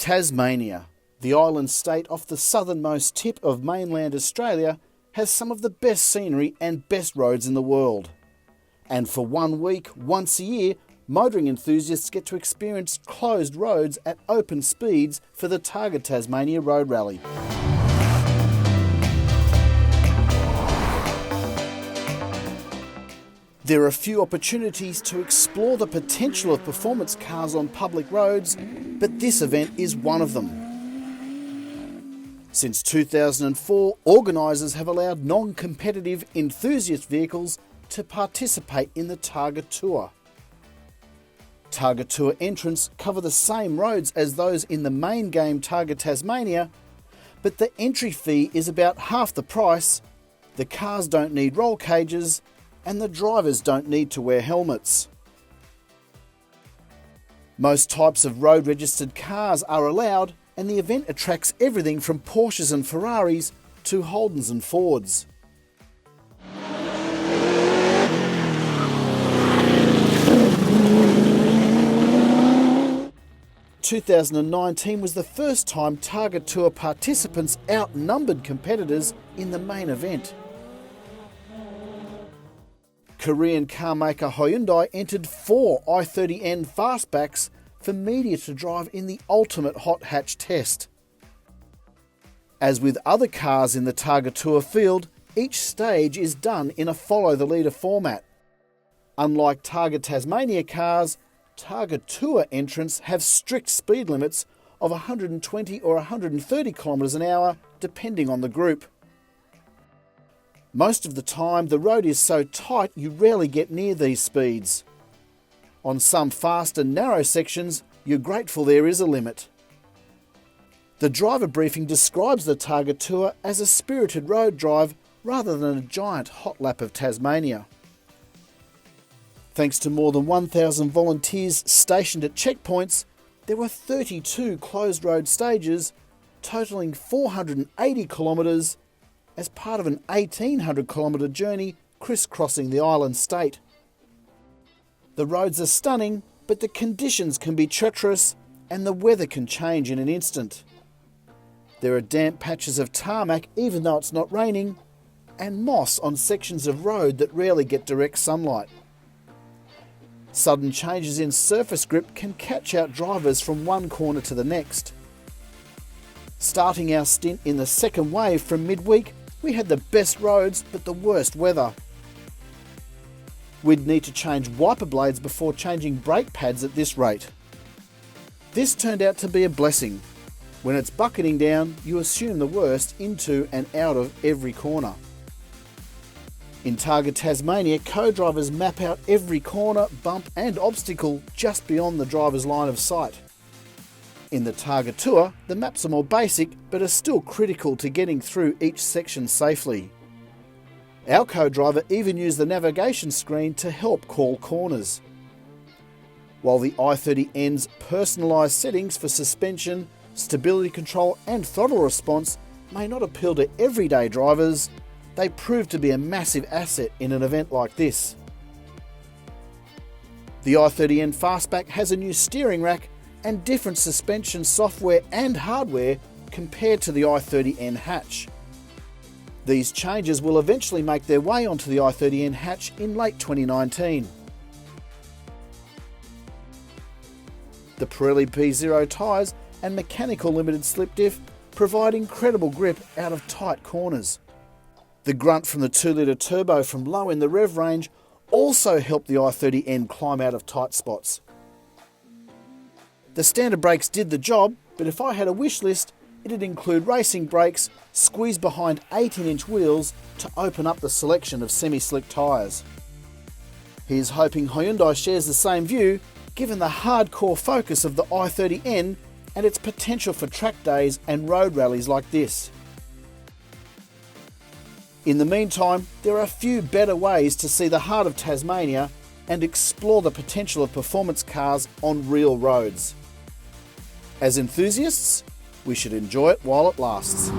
Tasmania, the island state off the southernmost tip of mainland Australia, has some of the best scenery and best roads in the world. And for 1 week, once a year, motoring enthusiasts get to experience closed roads at open speeds for the Targa Tasmania Road Rally. There are few opportunities to explore the potential of performance cars on public roads, but this event is one of them. Since 2004, organisers have allowed non-competitive enthusiast vehicles to participate in the Targa Tour. Targa Tour entrants cover the same roads as those in the main game Targa Tasmania, but the entry fee is about half the price, the cars don't need roll cages, and the drivers don't need to wear helmets. Most types of road-registered cars are allowed, and the event attracts everything from Porsches and Ferraris to Holdens and Fords. In 2019 was the first time Targa Tour participants outnumbered competitors in the main event. Korean carmaker Hyundai entered 4 I30 Fastbacks for media to drive in the ultimate hot hatch test. As with other cars in the Targa Tour field, each stage is done in a follow-the-leader format. Unlike Targa Tasmania cars, Targa Tour entrants have strict speed limits of 120 or 130 km an hour, depending on the group. Most of the time, the road is so tight you rarely get near these speeds. On some fast and narrow sections, you're grateful there is a limit. The driver briefing describes the Targa Tour as a spirited road drive rather than a giant hot lap of Tasmania. Thanks to more than 1,000 volunteers stationed at checkpoints, there were 32 closed road stages, totalling 480 kilometres, as part of an 1,800 kilometre journey crisscrossing the island state. The roads are stunning, but the conditions can be treacherous and the weather can change in an instant. There are damp patches of tarmac even though it's not raining, and moss on sections of road that rarely get direct sunlight. Sudden changes in surface grip can catch out drivers from one corner to the next. Starting our stint in the second wave from midweek, we had the best roads but the worst weather. We'd need to change wiper blades before changing brake pads at this rate. This turned out to be a blessing. When it's bucketing down, you assume the worst into and out of every corner. In Targa Tasmania, co-drivers map out every corner, bump and obstacle just beyond the driver's line of sight. In the Targa Tour, the maps are more basic but are still critical to getting through each section safely. Our co-driver even used the navigation screen to help call corners. While the I30N's personalised settings for suspension, stability control and throttle response may not appeal to everyday drivers, they prove to be a massive asset in an event like this. The I30N Fastback has a new steering rack and different suspension software and hardware compared to the I30N hatch. These changes will eventually make their way onto the I30N hatch in late 2019. The Pirelli P0 tyres and mechanical limited slip diff provide incredible grip out of tight corners. The grunt from the 2-litre turbo from low in the rev range also helped the I30N climb out of tight spots. The standard brakes did the job, but if I had a wish list, it'd include racing brakes, squeeze behind 18-inch wheels to open up the selection of semi-slick tyres. Here's hoping Hyundai shares the same view, given the hardcore focus of the I30N and its potential for track days and road rallies like this. In the meantime, there are few better ways to see the heart of Tasmania and explore the potential of performance cars on real roads. As enthusiasts, we should enjoy it while it lasts.